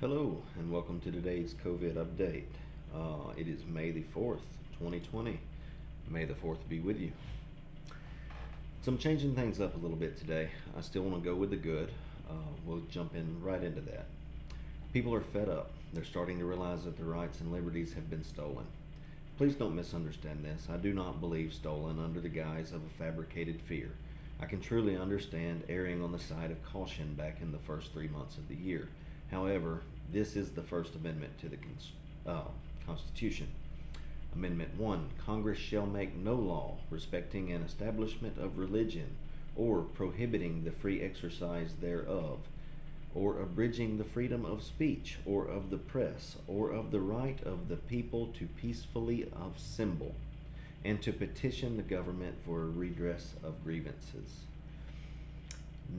Hello and welcome to today's COVID update. It is May the 4th, 2020. May the 4th be with you. So I'm changing things up a little bit today. I still want to go with the good. We'll jump in right into that. People are fed up. They're starting to realize that their rights and liberties have been stolen. Please don't misunderstand this. I do not believe stolen under the guise of a fabricated fear. I can truly understand erring on the side of caution back in the first 3 months of the year. However, this is the First Amendment to the Constitution. Amendment 1. Congress shall make no law respecting an establishment of religion or prohibiting the free exercise thereof, or abridging the freedom of speech or of the press, or of the right of the people to peacefully assemble, and to petition the government for a redress of grievances.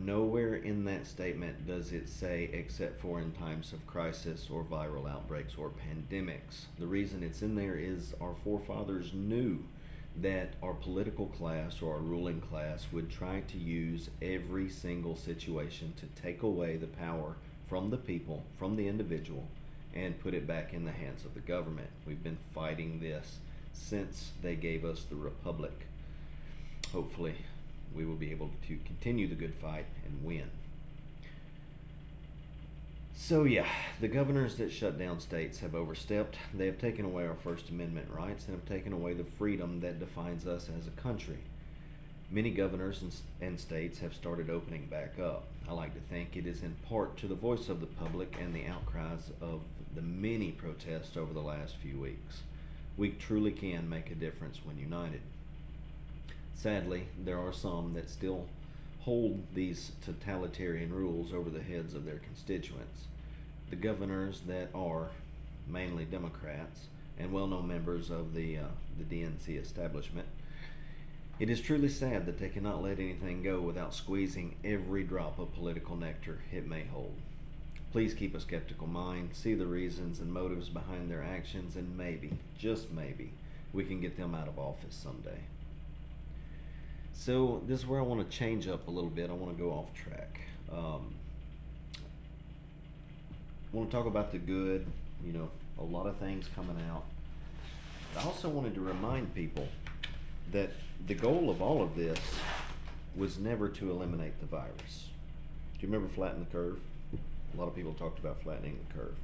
Nowhere in that statement does it say except for in times of crisis or viral outbreaks or pandemics. The reason it's in there is our forefathers knew that our political class or our ruling class would try to use every single situation to take away the power from the people, from the individual, and put it back in the hands of the government. We've been fighting this since they gave us the republic. Hopefully we will be able to continue the good fight and win. So yeah, the governors that shut down states have overstepped. They have taken away our First Amendment rights and have taken away the freedom that defines us as a country. Many governors and states have started opening back up. I like to think it is in part to the voice of the public and the outcries of the many protests over the last few weeks. We truly can make a difference when united. Sadly, there are some that still hold these totalitarian rules over the heads of their constituents. The governors that are mainly Democrats and well-known members of the DNC establishment, it is truly sad that they cannot let anything go without squeezing every drop of political nectar it may hold. Please keep a skeptical mind, see the reasons and motives behind their actions, and maybe, just maybe, we can get them out of office someday. So this is where I want to change up a little bit. I want to go off track. I want to talk about the good, a lot of things coming out. I also wanted to remind people that the goal of all of this was never to eliminate the virus. Do you remember Flatten the Curve? A lot of people talked about flattening the curve.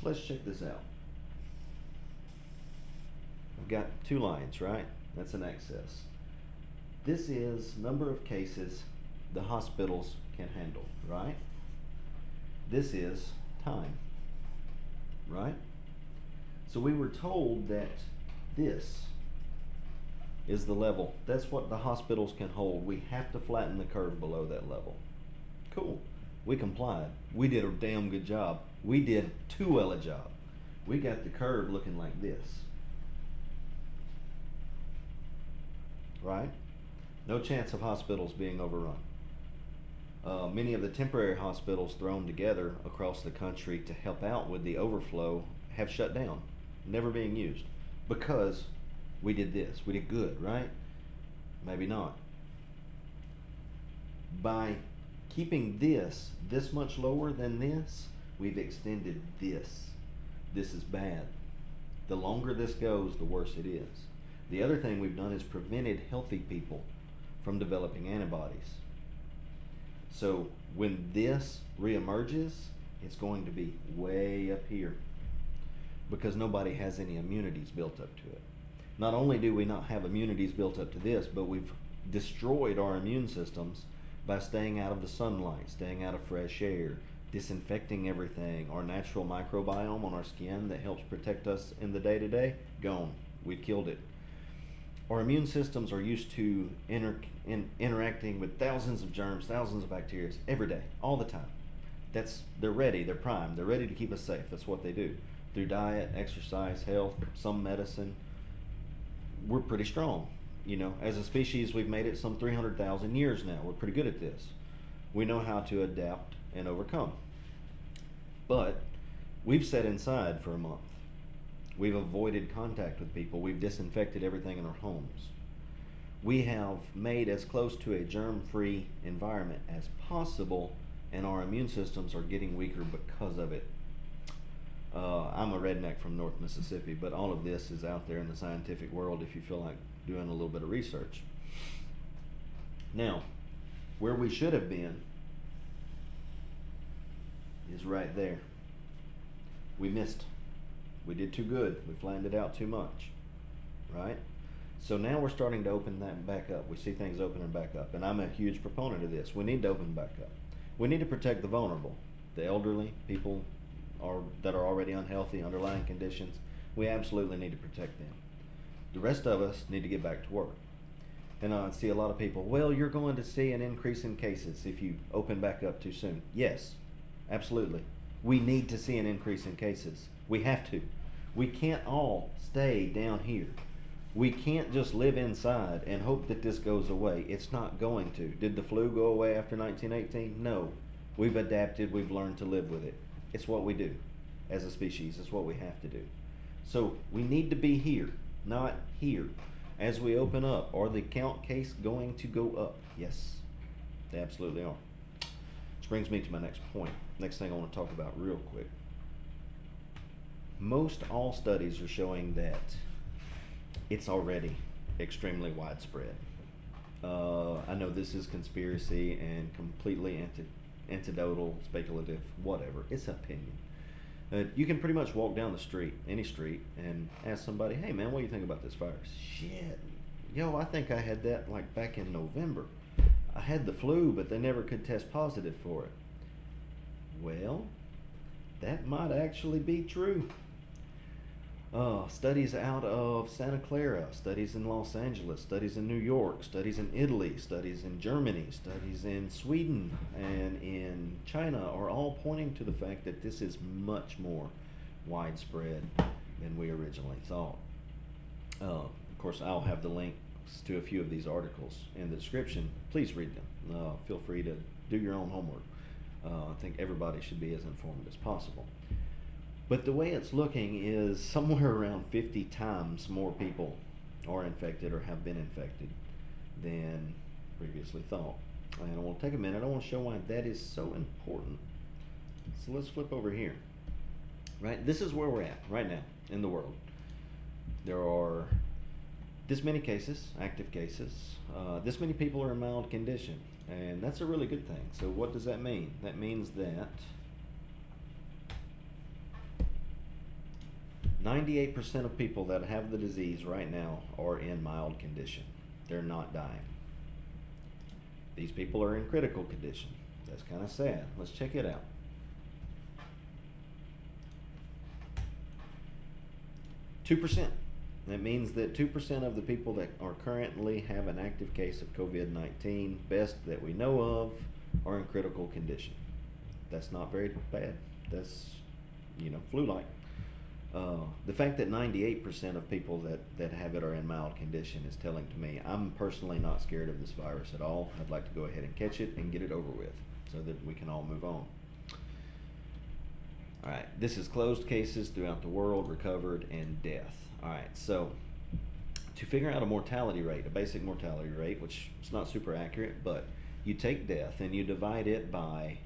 So let's check this out. I've got 2 lines, right? That's an excess. This is number of cases the hospitals can handle, right? This is time, right? So we were told that this is the level. That's what the hospitals can hold. We have to flatten the curve below that level. Cool. We complied. We did a damn good job. We did too well a job. We got the curve looking like this, right? No chance of hospitals being overrun. Many of the temporary hospitals thrown together across the country to help out with the overflow have shut down, never being used, because we did this. We did good, right? Maybe not. By keeping this much lower than this, we've extended this. This is bad. The longer this goes, the worse it is. The other thing we've done is prevented healthy people from developing antibodies. So when this reemerges, it's going to be way up here because nobody has any immunities built up to it. Not only do we not have immunities built up to this, but we've destroyed our immune systems by staying out of the sunlight, staying out of fresh air, disinfecting everything. Our natural microbiome on our skin that helps protect us in the day-to-day, gone. We've killed it. Our immune systems are used to interacting with thousands of germs, thousands of bacteria every day, all the time. They're ready, they're primed, they're ready to keep us safe. That's what they do. Through diet, exercise, health, some medicine, we're pretty strong. As a species, we've made it some 300,000 years now. We're pretty good at this. We know how to adapt and overcome. But we've sat inside for a month. We've avoided contact with people. We've disinfected everything in our homes. We have made as close to a germ-free environment as possible, and our immune systems are getting weaker because of it. I'm a redneck from North Mississippi, but all of this is out there in the scientific world if you feel like doing a little bit of research. Now, where we should have been is right there. We missed. We did too good. We flattened it out too much, right? So now we're starting to open that back up. We see things opening back up, and I'm a huge proponent of this. We need to open back up. We need to protect the vulnerable, the elderly, people that are already unhealthy, underlying conditions. We absolutely need to protect them. The rest of us need to get back to work. And I see a lot of people, well, you're going to see an increase in cases if you open back up too soon. Yes, absolutely. We need to see an increase in cases. We have to. We can't all stay down here. We can't just live inside and hope that this goes away. It's not going to. Did the flu go away after 1918? No. We've adapted. We've learned to live with it. It's what we do as a species. It's what we have to do. So we need to be here, not here. As we open up, are the count case going to go up? Yes, they absolutely are. Which brings me to my next point. Next thing I want to talk about real quick. Most all studies are showing that it's already extremely widespread. I know this is conspiracy and completely anecdotal, speculative, whatever. It's opinion. You can pretty much walk down the street, any street, and ask somebody, hey man, what do you think about this virus? Shit, yo, I think I had that like back in November. I had the flu, but they never could test positive for it. Well, that might actually be true. Studies out of Santa Clara, studies in Los Angeles, studies in New York, studies in Italy, studies in Germany, studies in Sweden and in China are all pointing to the fact that this is much more widespread than we originally thought. Of course, I'll have the links to a few of these articles in the description. Please read them. Feel free to do your own homework. I think everybody should be as informed as possible. But the way it's looking is somewhere around 50 times more people are infected or have been infected than previously thought. And I want to take a minute. I want to show why that is so important. So let's flip over here. Right, this is where we're at right now in the world. There are this many cases, active cases. This many people are in mild condition, and that's a really good thing. So what does that mean? That means that 98% of people that have the disease right now are in mild condition. They're not dying. These people are in critical condition. That's kind of sad. Let's check it out. %. That means that 2% of the people that are currently have an active case of COVID-19, best that we know of, are in critical condition. That's not very bad. That's, flu-like. The fact that 98% of people that have it are in mild condition is telling to me I'm personally not scared of this virus at all. I'd like to go ahead and catch it and get it over with so that we can all move on. All right, this is closed cases throughout the world, recovered, and death. All right, so to figure out a mortality rate, a basic mortality rate, which is not super accurate, but you take death and you divide it by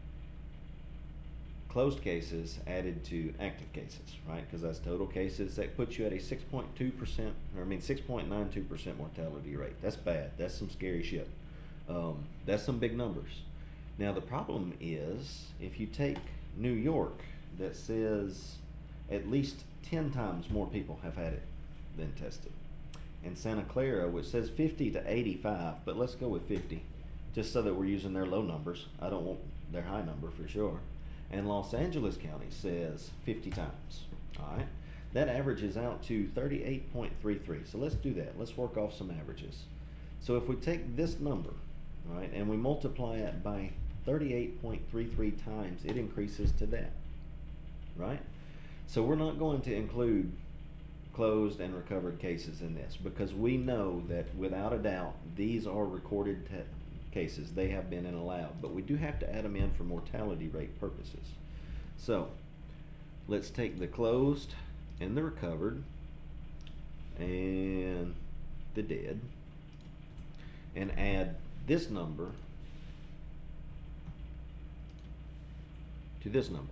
closed cases added to active cases, right? Because that's total cases. That puts you at a 6.92% mortality rate. That's bad. That's some scary shit. That's some big numbers. Now the problem is if you take New York, that says at least 10 times more people have had it than tested, and Santa Clara, which says 50 to 85, but let's go with 50, just so that we're using their low numbers. I don't want their high number for sure. And Los Angeles County says 50 times. All right, that averages out to 38.33. So let's do that. Let's work off some averages. So if we take this number, right, and we multiply it by 38.33 times, it increases to that, right? So we're not going to include closed and recovered cases in this because we know that without a doubt these are recorded cases. They have been in a lab, but we do have to add them in for mortality rate purposes. So let's take the closed and the recovered and the dead and add this number to this number.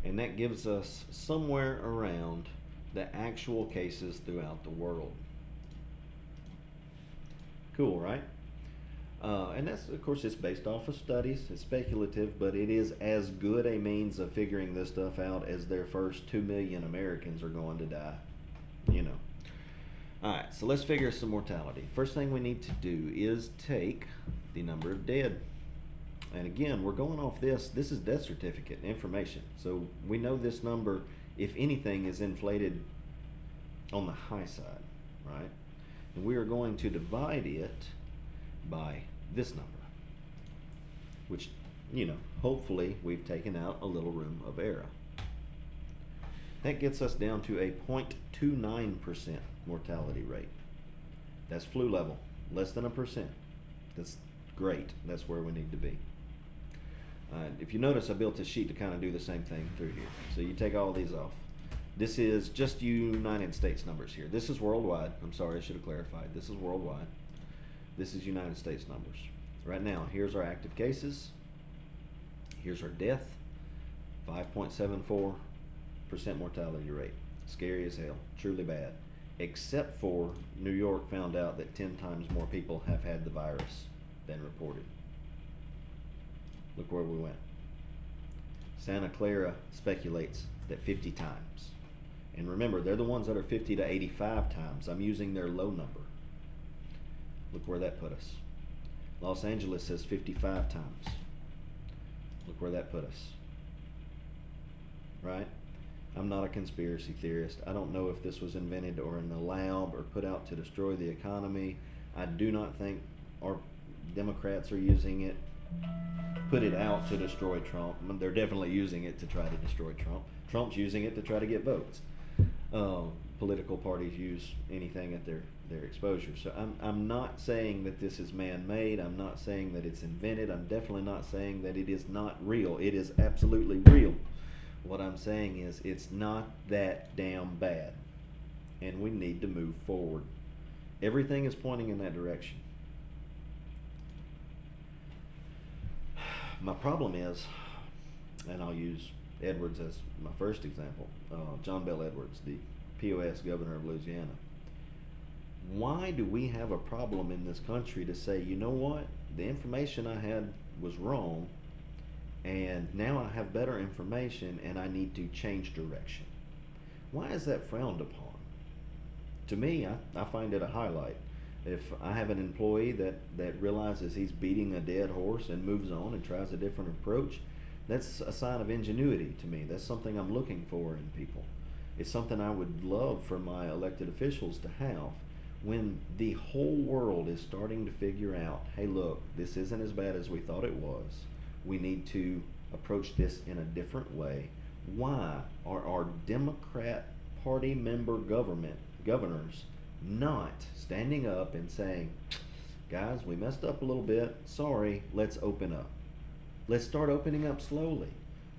And that gives us somewhere around the actual cases throughout the world. Cool, right? And that's, of course, it's based off of studies. It's speculative, but it is as good a means of figuring this stuff out as their first 2 million Americans are going to die. You know. Alright, so let's figure some mortality. First thing we need to do is take the number of dead. And again, we're going off this. This is death certificate information. So we know this number, if anything, is inflated on the high side, right? And we are going to divide it by this number, which, you know, hopefully we've taken out a little room of error. That gets us down to a 0.29% mortality rate. That's flu level, less than 1%. That's great. That's where we need to be. If you notice, I built a sheet to kind of do the same thing through here. So you take all these off. This is just United States numbers here. This is worldwide. I'm sorry, I should have clarified. This is worldwide. This is United States numbers. Right now, here's our active cases. Here's our death. 5.74% mortality rate. Scary as hell. Truly bad. Except for New York found out that 10 times more people have had the virus than reported. Look where we went. Santa Clara speculates that 50 times. And remember, they're the ones that are 50 to 85 times. I'm using their low number. Look where that put us. Los Angeles says 55 times. Look where that put us. Right? I'm not a conspiracy theorist. I don't know if this was invented or in the lab or put out to destroy the economy. I do not think our Democrats are using it, put it out to destroy Trump. They're definitely using it to try to destroy Trump. Trump's using it to try to get votes. Political parties use anything at their exposure. So I'm not saying that this is man-made. I'm not saying that it's invented. I'm definitely not saying that it is not real. It is absolutely real. What I'm saying is it's not that damn bad. And we need to move forward. Everything is pointing in that direction. My problem is, and I'll use Edwards as my first example, John Bell Edwards, the POS governor of Louisiana. Why do we have a problem in this country to say, you know what, the information I had was wrong, and now I have better information and I need to change direction? Why is that frowned upon? To me, I find it a highlight. If I have an employee that realizes he's beating a dead horse and moves on and tries a different approach, that's a sign of ingenuity to me. That's something I'm looking for in people. It's something I would love for my elected officials to have. When the whole world is starting to figure out, hey look, this isn't as bad as we thought it was. We need to approach this in a different way. Why are our Democrat Party member governors not standing up and saying, guys, we messed up a little bit, sorry, let's open up. Let's start opening up slowly.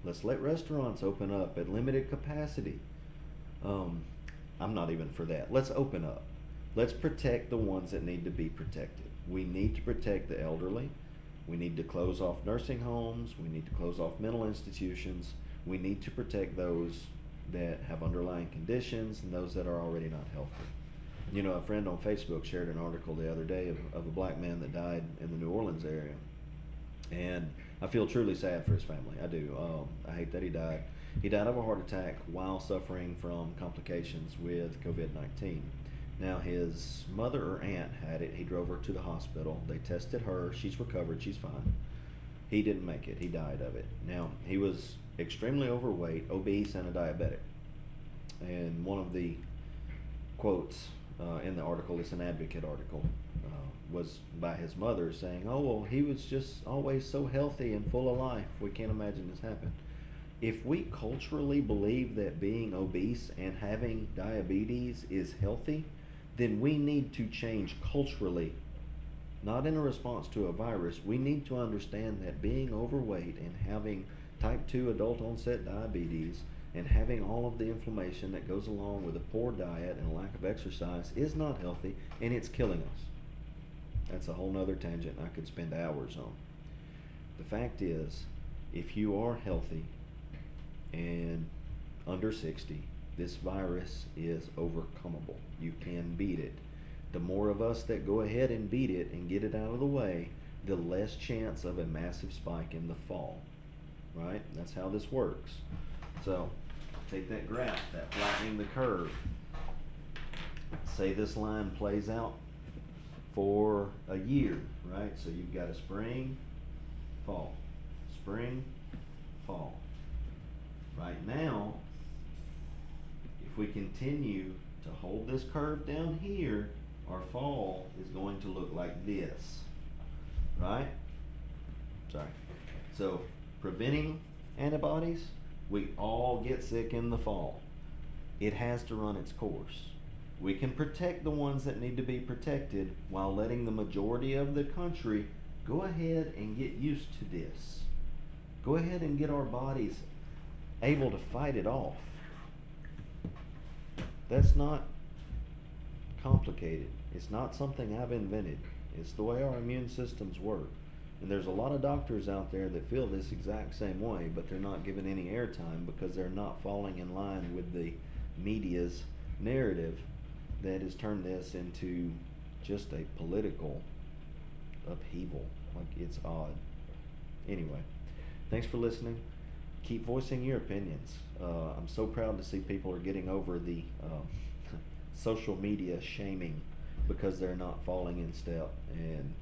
Let's let restaurants open up at limited capacity. I'm not even for that. Let's open up. Let's protect the ones that need to be protected. We need to protect the elderly. We need to close off nursing homes. We need to close off mental institutions. We need to protect those that have underlying conditions and those that are already not healthy. You know, a friend on Facebook shared an article the other day of a black man that died in the New Orleans area. And I feel truly sad for his family. I do. I hate that he died. He died of a heart attack while suffering from complications with COVID-19. Now, his mother or aunt had it. He drove her to the hospital. They tested her. She's recovered. She's fine. He didn't make it. He died of it. Now, he was extremely overweight, obese, and a diabetic. And one of the quotes in the article, it's an Advocate article, was by his mother saying, oh, well, he was just always so healthy and full of life. We can't imagine this happened. If we culturally believe that being obese and having diabetes is healthy, then we need to change culturally, not in a response to a virus. We need to understand that being overweight and having type 2 adult onset diabetes and having all of the inflammation that goes along with a poor diet and a lack of exercise is not healthy, and it's killing us. That's a whole nother tangent I could spend hours on. The fact is, if you are healthy and under 60, this virus is overcomable. You can beat it. The more of us that go ahead and beat it and get it out of the way, the less chance of a massive spike in the fall. Right? That's how this works. So, take that graph, that flattening the curve. Say this line plays out for a year, right? So you've got a spring, fall, spring, fall. Right now, if we continue to hold this curve down here, our fall is going to look like this, right? Sorry. So, preventing antibodies, we all get sick in the fall. It has to run its course. We can protect the ones that need to be protected while letting the majority of the country go ahead and get used to this. Go ahead and get our bodies able to fight it off. That's not complicated. It's not something I've invented. It's the way our immune systems work. And there's a lot of doctors out there that feel this exact same way, but they're not given any airtime because they're not falling in line with the media's narrative that has turned this into just a political upheaval. Like, it's odd. Anyway, thanks for listening. Keep voicing your opinions. I'm so proud to see people are getting over the social media shaming because they're not falling in step, and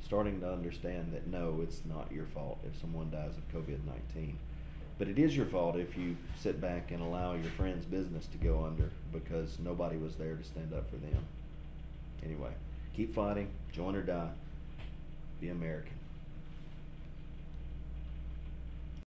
starting to understand that no, it's not your fault if someone dies of COVID-19. But it is your fault if you sit back and allow your friend's business to go under because nobody was there to stand up for them. Anyway, keep fighting, join or die, be American.